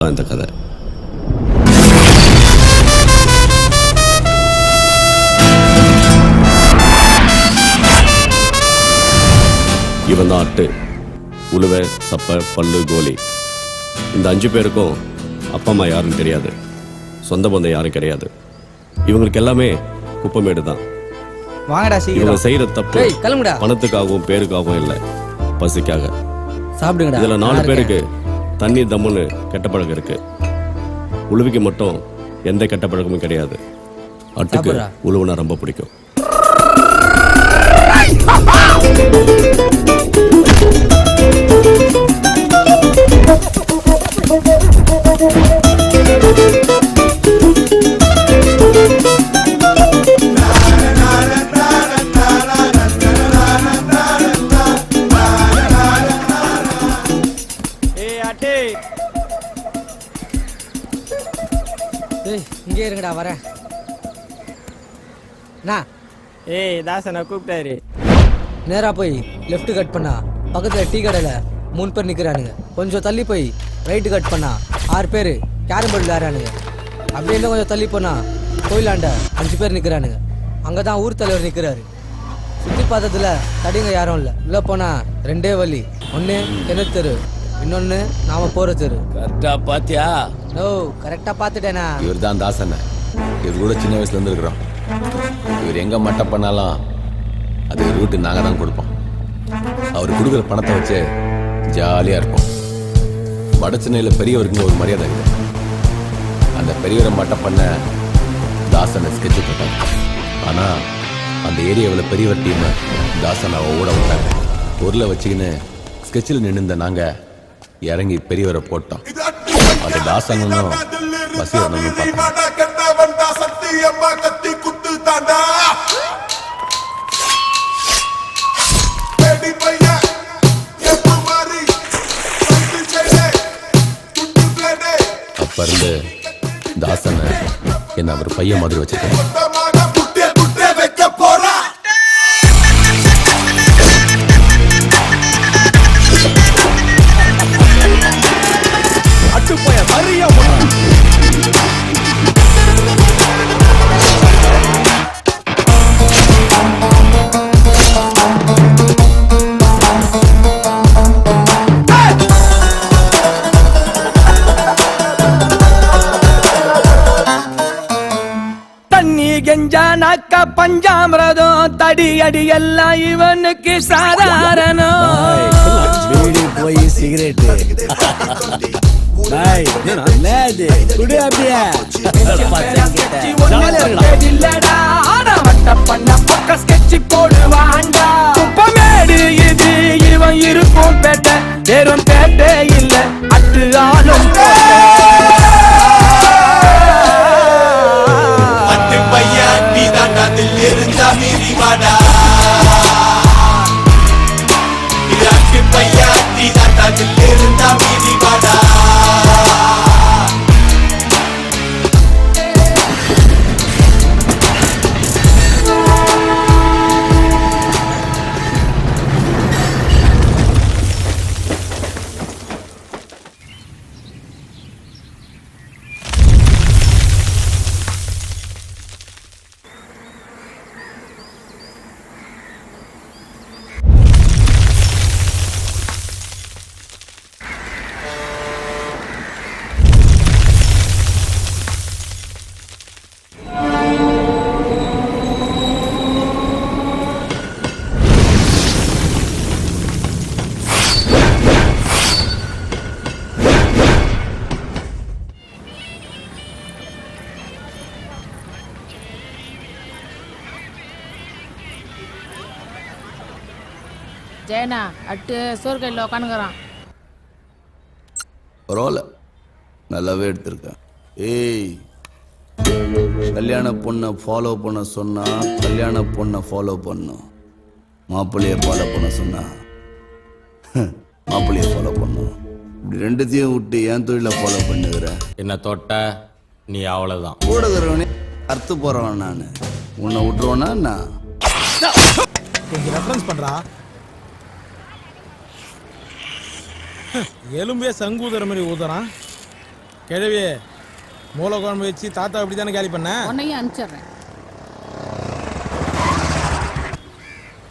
இந்த கதை இவன் தான் அட்டு, உழுவை, சப்பை, பல்லு, கோலி. இந்த 5 பேருக்கும் அப்பா அம்மா யாருன்னு தெரியாது, சொந்த பந்தம் யாரும் கிடையாது. இவங்களுக்கு எல்லாமே குப்பமேடு தான். இவங்க செய்யற தப்பு பணத்துக்காகவும் பேருக்காகவும் இல்லை, பசிக்காக. இதுல 4 பேருக்கு தண்ணி தம்முன்னு கெட்ட பழக்கம் இருக்கு. உழுவிக்கு மட்டும் எந்த கெட்ட பழக்கமும் கிடையாது. அட்டுக்கு உழுவுனா ரொம்ப பிடிக்கும். இங்கே இருங்கடா வரேன். தாசனை கூப்பிட்டாரு. நேரா போய் லெஃப்ட் கட் பண்ணா பக்கத்துல டீ கடையில 3 பேர் நிக்கிறானுங்க. கொஞ்சம் தள்ளி போய் ரைட்டு கட் பண்ணா 6 பேர் கேரம் போர்டு விளையாடுறானுங்க. அப்படியே இருந்தா கொஞ்சம் தள்ளி போனா கோயிலாண்ட 5 பேர் நிக்கிறானுங்க. அங்கதான் ஊர் தலைவர் நிக்கிறாரு. சுத்தி பார்த்ததுல தடிங்க யாரும் இல்ல. உள்ள போனா 2 வழி. ஒண்ணு கிணறு தெரு, இன்னொன்னு நாம போற தெரு. கரெக்டா பாத்தியா? ஓ கரெக்டா பாத்துட்டேனா. இவர் தான் தாசன். இவர் கூட சின்ன வயசுல இருந்து இருக்கிறோம். இவர் எங்க மட்ட பண்ணாலும் அது ரூட்டு நாங்க தான் கொடுப்போம். அவர் கொடுக்குற பணத்தை வச்சு ஜாலியா இருப்போம். வடச்சென்னையில பெரியவருக்கு ஒரு மரியாதை இருக்கு. அந்த பெரியவரை மட்ட பண்ண தாசனை ஸ்கெட்சு போட்டாங்க. ஆனா அந்த ஏரியாவில் பெரியவர் டீம் தாசனை ஓட விட்டாங்க. பொருளை வச்சுக்கின்னு ஸ்கெட்சில் நின்று நாங்க இறங்கி பெரியவரை போட்டோம். அந்த தாசனும் வசீகரனும் அப்ப இருந்து தாசனை என்ன அவர் பையன் மாதிரி வச்சிருக்கேன். பஞ்சாமிரதம் தடி அடி எல்லாம் இவனுக்கு சாதாரணம். போய் சிகரெட் போடுவாண்டா. குப்பமேடு இது இவன் இருக்கும் பேட்டை, வெறும் பேட்டை இல்ல அட்டு ஆளும். ஜெயனா அட்டு சோறு கையில் உட்காந்துக்கிறான். பரவாயில்ல, நல்லாவே எடுத்திருக்கேன். ஏய், கல்யாண பொண்ணை ஃபாலோ பண்ண சொன்னா கல்யாண பொண்ணை ஃபாலோ பண்ணும். மாப்பிள்ளைய ஃபாலோ பண்ண சொன்னா மாப்பிள்ளைய ஃபாலோ பண்ணும். இப்படி ரெண்டுத்தையும் விட்டு என் தொழிலை ஃபாலோ பண்ணுகிற என்ன தொட்ட நீ அவ்வளவுதான். கூட இருக்கிறவனே அறுத்து போறவன் நான். உன்னை விட்டுருவானா நான் ரெஃபரன்ஸ் பண்றா. எலும்பே சங்கு ஊதுற மாதிரி ஊதுறான். கிழவி மூளை குழம்பு வச்சு தாத்தா அப்படி தானே காலி பண்ண. உன்னையும் அனுப்பிச்சிடுறேன்.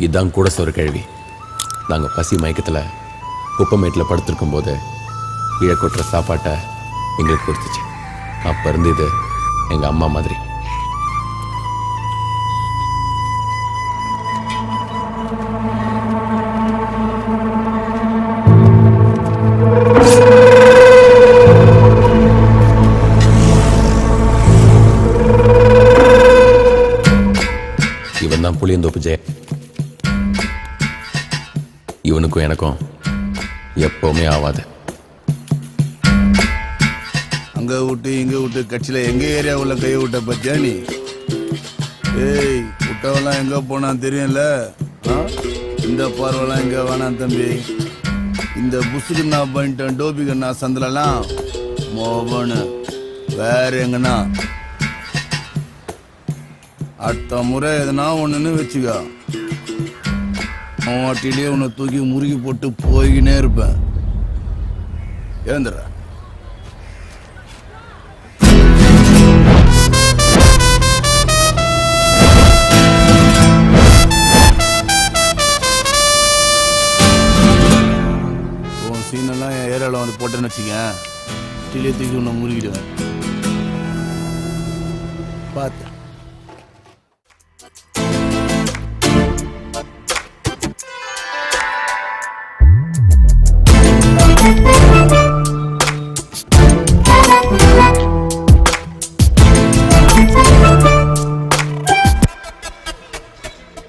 இதான் கூட சொல்ற கேள்வி. நாங்கள் பசி மயக்கத்தில் குப்பமேட்டில் படுத்திருக்கும் போது கீழே கொட்டுற சாப்பாட்டை எங்களுக்கு கொடுத்துச்சு. அப்போ இருந்து இது எங்கள் அம்மா மாதிரி. இவன் தான் புளியந்தோப்பு ஜெய. இவனுக்கும் எனக்கும் எப்பவுமே ஆவாது. அங்க விட்டு இங்க விட்டு கட்சியில எங்க ஏரியா உள்ள கை விட்ட பத்தியா நீ? ஏய், விட்டவெல்லாம் எங்க போனான்னு தெரியும்ல. இந்த பார்வெல்லாம் எங்க வேணாம் தம்பி. இந்த புசுக்குன்னா பண்ணிட்டேன் டோபிகண்ணா சந்திலலாம் மோபனு வேற எங்கன்னா அடுத்த முறை எதனா ஒண்ணுன்னு வச்சுக்க, வாட்டிலேயே உன்னை தூக்கி முறுகி போட்டு போய்கினே இருப்பேன். ஏந்திர உன் சீனெல்லாம் என் ஏரியாவில் வந்து போட்டேன்னு வச்சுக்கேன், டிலே தூக்கி உன்னை முறுகிடுவேன். பார்த்து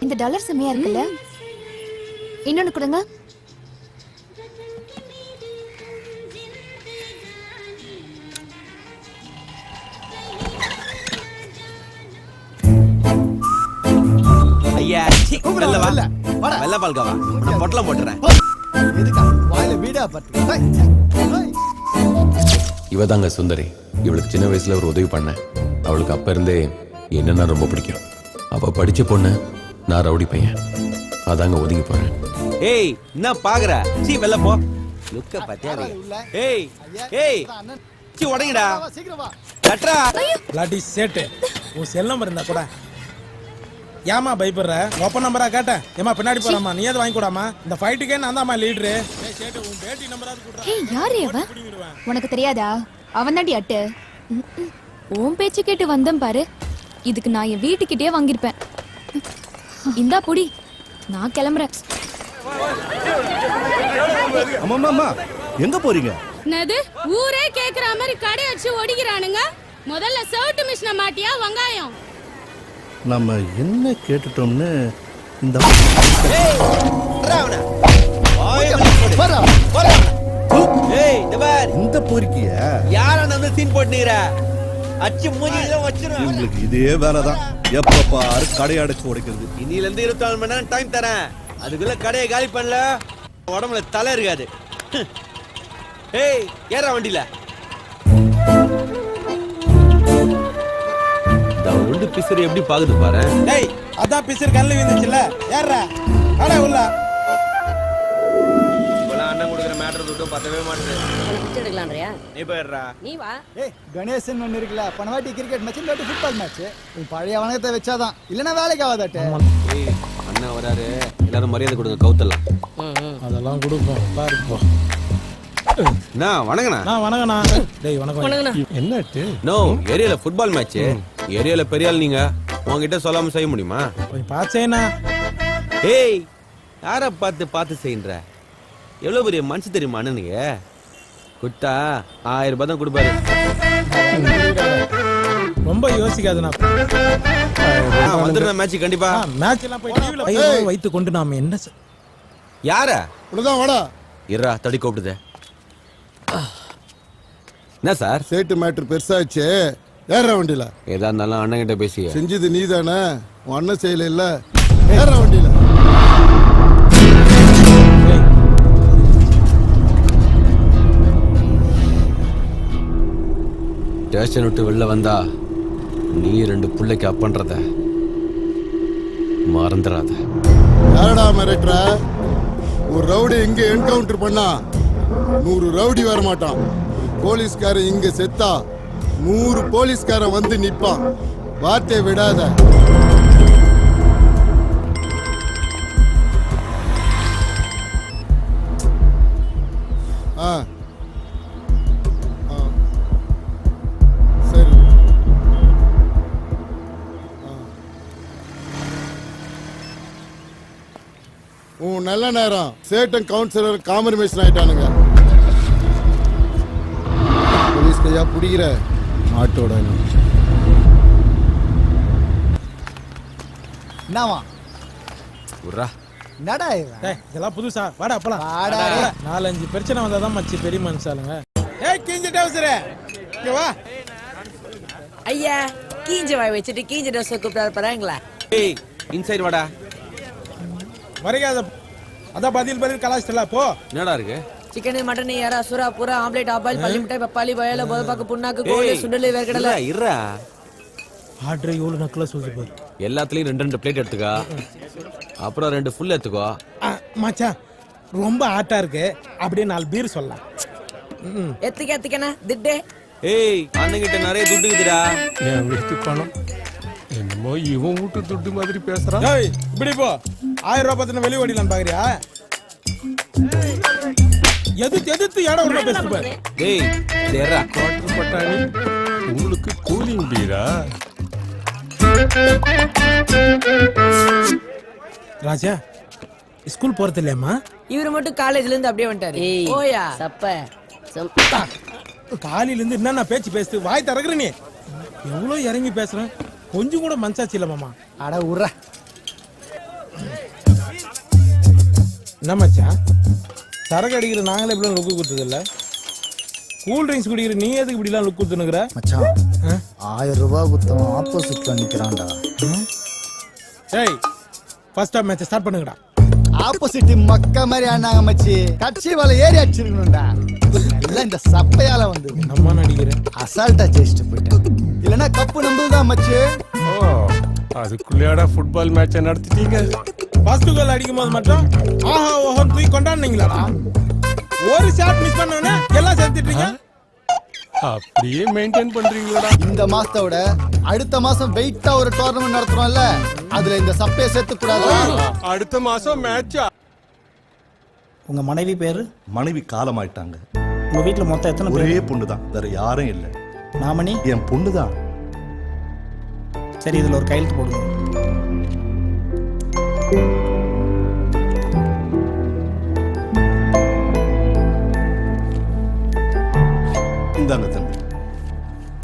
இந்த டாலர் செம்மையா இருக்குல்ல? இன்னொன்னு கொடுங்க. ஐயா வெள்ள பால்காவா நான் பொட்டலம் போட்டுறேன். இவ தாங்க சுந்தரி. இவளுக்கு சின்ன வயசுல ஒரு உதவி பண்ணேன். அவளுக்கு அப்ப இருந்தே என்னன்னா ரொம்ப பிடிக்கும். அவ படிச்ச பொண்ணு, நான் ரவுடி பையன். அதாங்க ஒதுங்கி போறேன். ஏய் என்ன பாக்குற? சீ வெள்ள போ. லுக்க பாத்தியா? ஏய் ஏய் சீ உடைங்கடா. கட்றா. லாட்டி சேட்டு உன் செல் நம்பர் இருந்தா கூட. ஏமா பயப்படுற? ஓப்பன் நம்பரா கேட்டேன். ஏமா பின்னாடி போறாமா, நீ ஏதாவது வாங்கி கூடாமா? இந்த ஃபைட்டுக்கே நான் தான்மா லீடரு. ஏய் சேட்டு உன் பேட்டி நம்பராவது குடுறா. ஏய் யாரு அவன்? உனக்கு தெரியாதா? அவன் தாண்டி அட்டு. உன் பேச்சு கேட்டு வந்தேன் பாரு. இதுக்கு நான் என் வீட்டுக்கிட்டே வாங்கியிருப்பேன். இந்தா புடி, நான் கிளம்புறேன். அம்மா எங்க போறீங்க? என்னது ஊரே கேக்குற மாதிரி கடை வச்சு ஒடிக்கிறானுங்க. முதல்ல சவுட்டு மிஷின மாட்டியா வெங்காயம்? நம்ம என்ன கேட்டுட்டோம்னு இந்த இந்த பொறுக்கிய யாரா நம்ம சீன் போட்டுற? அச்சு மூஞ்சில வச்சிரும். உங்களுக்கு இதே வேலைதான். எப்ப பாரு கடை அடைச்சு உடைக்கிறது. இன்னில இருந்து 24 மணி நேரம் டைம் தரேன். அதுக்குள்ள கடையை காலி பண்ணல உடம்புல தலை இருக்காது. ஏய் ஏறா வண்டியில. ரெண்டு பிசர் எப்படி பாக்குது பாரு. டேய் அதான் பிசர் கல்ல விழுந்துச்சுல. ஏறா அட உள்ள. இப்பலாம் அண்ணன் குடுக்குற மேட்டர் மட்டும் பத்தவே மாட்டேங்குது. எடுக்கலாம்ன்றியா? நீ போயிடுறா. நீ வா. ஏய் கணேசன் ஒன்று இருக்குல்ல, போன வாட்டி கிரிக்கெட் மேட்ச், இந்த வாட்டி ஃபுட்பால் மேட்ச். உன் பழைய வணக்கத்தை வச்சாதான், இல்லைன்னா வேலைக்கு ஆகாதாட்டே. ஏய் அண்ணன் வராரு, எல்லாரும் மரியாதை கொடுங்க, கவுத்தலாம். அதெல்லாம் கொடுப்போம் பாரு போ. என்ன வணங்கண்ணா? நான் வணங்கண்ணா. டேய் வணக்கம். என்னாச்சு? நோ ஏரியால ஃபுட்பால் மேட்ச். ஏரியால பெரிய ஆள் நீங்க, உங்ககிட்ட சொல்லாம செய்ய முடியுமா? கொஞ்சம் பாச்சேனா. ஏய் யார பார்த்து செய்யற? எவ்வளவு பெரிய மனுஷன் தெரியுமா அண்ணனுக்கு? குட்டா 1000 ரூபாய் தான் கொடுப்பாரு. ரொம்ப யோசிக்காதுண்ணா. வந்துடுறேன் மேட்ச் கண்டிப்பா. மேட்ச் எல்லாம் போய் டிவில வைத்து கொண்டு நாம என்ன யார உனதான் வாடா. இருடா தடி கூப்பிடுதே. என்ன சார்? சேட்டு மேட்டர் பெருசாச்சு. ஏற வண்டியில. ஏதா இருந்தாலும் அண்ணன் கிட்ட பேசி செஞ்சது நீ தானே, உன் அண்ணன் செய்யல இல்ல. ஏற வண்டியில. ஸ்டேஷன் விட்டு வெளில வந்தா நீ 2 பிள்ளைக்கு அப்பன்றத மறந்துடாத. யாரடா மிரட்டுற? ஒரு ரவுடி எங்க என்கவுண்டர் பண்ணா 100 ரவுடி வர மாட்டான். போலீஸ்காரன் இங்க செத்தா 100 போலீஸ்காரன் வந்து நிப்பான். வார்த்தை விடாத. ஆ சரி. உன் நல்ல நேரம். சேட்டன் கவுன்சிலர் காம்ப்ரமைஸ் ஆயிட்டானுங்க. போலீஸ் கையா பிடிக்கிற மாட்டோட என்னவா உர்ரா என்னடா இவன்? டேய் இதெல்லாம் புதுசா வாடா போலாம். வாடா. 4-5 பிரச்சனை வந்தாதான் மச்சி பெரிய மனுஷாலுங்க. ஏய் கீஞ்ச டவுசரே இங்க வா. ஐயா கீஞ்ச வாய் வச்சுட்டு கீஞ்ச ட்ரெஸ் கூப்பிட்டாரு பாருங்களா. ஏய் இன்சைட் வாடா. வரையாத அதான் பதில் கலாச்சிட்டல போ. என்னடா இருக்கு? சிக்கன் மட்டன் எறா சுறா புறா ஆம்லெட் ஆபாயில் பள்ளி மிட்டாய் பப்பாளி வயல போதப்பாக்கு புண்ணாக்கு கோழி சுண்டல் வேர்க்கடலை. இருடா. ஆர்டர் எவ்வளவு நக்கலா சொல்லுது பாரு. எல்லாத்துலயும் 2 பிளேட் எடுத்துக்கோ. அப்புறம் 2 ஃபுல் எடுத்துக்கோ. மச்சான் ரொம்ப ஆட்டா இருக்கு. அப்படியே 4 பீர் சொல்லலாம். எத்துக்கண்ணா திட்டே. ஏய் அண்ணங்கிட்ட நிறைய துட்டு இருக்குதுடா. என் வீட்டு பணம் என்னமோ இவன் வீட்டு துட்டு மாதிரி பேசுறான். ஏய் இப்படி போ. 1000 ரூபாய் பத்தின வெளிய ஓடிலாம் பாக்குறியா? எதிர்த்து இடம் உள்ள பேசு பாரு. டேய் தேரா குவார்டர் பட்டாணி உங்களுக்கு கூலிங் பீரா? ராஜா ஸ்கூல் போறது இல்லையம்மா? இவரு மட்டும் காலேஜ்ல இருந்து அப்படியே வந்துட்டாரு. ஓயா சப்ப காலையில இருந்து என்னென்ன பேச்சு பேசுது. வாய் திறக்குற நீ. எவ்வளவு இறங்கி பேசுறேன். கொஞ்சம் கூட மனசாச்சு இல்ல மாமா. அட உர்ற. என்ன மச்சான் சரக்கு அடிக்கிற நாங்களே இப்படி லுக்கு கொடுத்தது இல்ல. கூல் ட்ரிங்க்ஸ் குடிக்கிற நீ எதுக்கு இப்படி எல்லாம் லுக் கொடுத்துனுக்குற? மச்சான் 1000 ரூபாய் குத்தம் ஆப்போசிட்ல நிக்கிறான்டா. ஏய் ஃபர்ஸ்ட் ஆஃப் மேட்ச் ஸ்டார்ட் பண்ணுங்கடா. ஆப்போசிட் மக்க மாதிரி ஆனாங்க மச்சி. கட்சி வலை ஏறி அடிச்சிருக்கணும்டா. எல்லாம் இந்த சப்பையால வந்து நம்ம நடிக்கிறேன். அசால்ட்டா ஜெயிச்சிட்டு போயிட்டேன். இல்லனா கப்பு நம்புதான் மச்சி. ஓ அதுக்குள்ளேடா ஃபுட்பால் மேட்சை நடத்திட்டீங்க. ஃபர்ஸ்ட் கோல் அடிக்கும் போது மட்டும் ஆஹா ஓஹோன்னு தூக்கி கொண்டாடுனீங்களாடா. ஒரு ஷாட் மிஸ் பண்ணவனே எல்லாம் சேர்த்துட்டீங்க. அப்படியே மெயின்டைன் பண்றீங்களா? இந்த மாசத்தோட அடுத்த மாசம் வெயிட்டா ஒரு டோர்னமெண்ட் நடத்துறோம்ல, அதுல இந்த சப்பையை சேர்த்து கூடாது. அடுத்த மாசம் மேட்சா? உங்க மனைவி பேரு? மனைவி காலமாயிட்டாங்க. உங்க வீட்டுல மொத்தம் எத்தனை பேர்? ஒரே பொண்ணு தான், வேற யாரும் இல்லை. நாமனி? என் பொண்ணு தான். சரி இதுல ஒரு கையெழுத்து போடுங்க. இந்தாங்க தம்பி.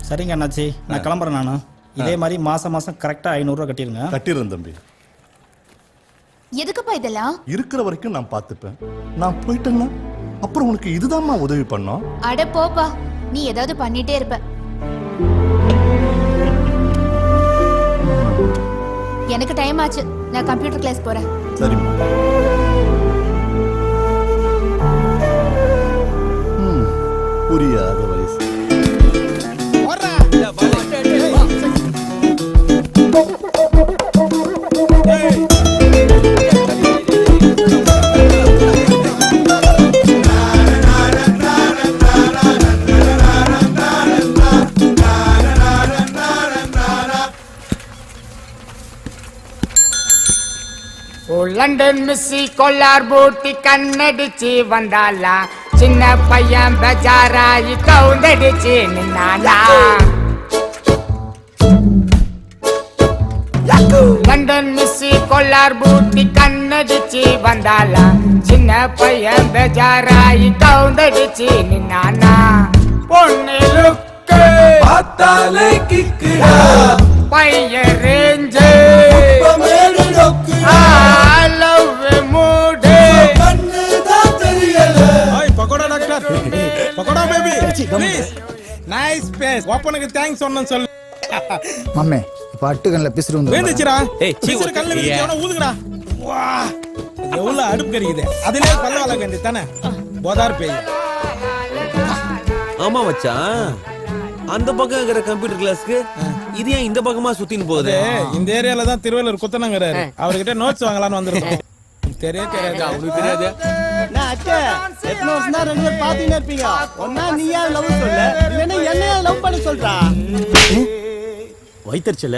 சரிங்க அண்ணாச்சி நான் கிளம்புறேன். நானும் இதே மாதிரி மாசம் கரெக்டா 500 ரூபாய் கட்டிருங்க. கட்டிடுறேன் தம்பி. எதுக்குப்பா இதெல்லாம்? இருக்கிற வரைக்கும் நான் பார்த்துப்பேன். நான் போயிட்டேன்னா அப்புறம் உனக்கு இதுதான்மா உதவி பண்ணோம். அட போப்பா, நீ ஏதாவது பண்ணிட்டே இருப்ப. எனக்கு டைம் ஆச்சு, நான் கம்ப்யூட்டர் கிளாஸ் போறேன். சரிம்மா. புரியாத வயசு. லண்டன் மிஸ்ஸி கொள்ளார் பூட்டி கண்ணடிச்சு வந்தாலா. சின்ன பையன் பஜாராயி கவுந்தடிச்சு நின்னாலா. லண்டன் மிஸ்ஸி கொள்ளார் பூட்டி கண்ணடிச்சு வந்தாலா. சின்ன பையன் பஜாராயி கவுந்தடிச்சு நின்னானா. பொண்ணு லுக்கு பார்த்தாலே கிக்குடா. பையன் range pakoda doctor. Pakoda baby please. Nice face. ஓப்பனுக்கு தேங்க்ஸ் சொன்னேன்னு சொல்லு. மம்மே இப்ப அட்டுகன்ல பிசுறு வந்து வேந்துச்சுடா. ஏய் பிசுறு கல்ல விதிச்சவன ஊதுங்கடா. வா எவ்வளவு அடுப்பு கறிக்குது. அதிலே பல்ல வள வேண்டி தானே போதார் பேய். ஆமா மச்சான் அந்த பக்கம் இருக்கிற கம்ப்யூட்டர் கிளாஸ்க்கு இது ஏன் இந்த பக்கமா சுத்தின்னு போகுது? இந்த ஏரியால தான் திருவள்ளூர் குத்தனங்கறாரு. அவர்கிட்ட நோட்ஸ் வாங்கலாம்னு வந்திருக்கோம். தெரியாது அவனுக்கு தெரியாது. நான் அத்தை எத்தனை வருஷம் தான் 2 பேரும் பாத்துக்கிட்டே இருப்பீங்க ஒன்னா நீயா லவ் சொல்ல இல்லன்னா என்னையா லவ் பண்ண சொல்றா வைத்தறிச்சல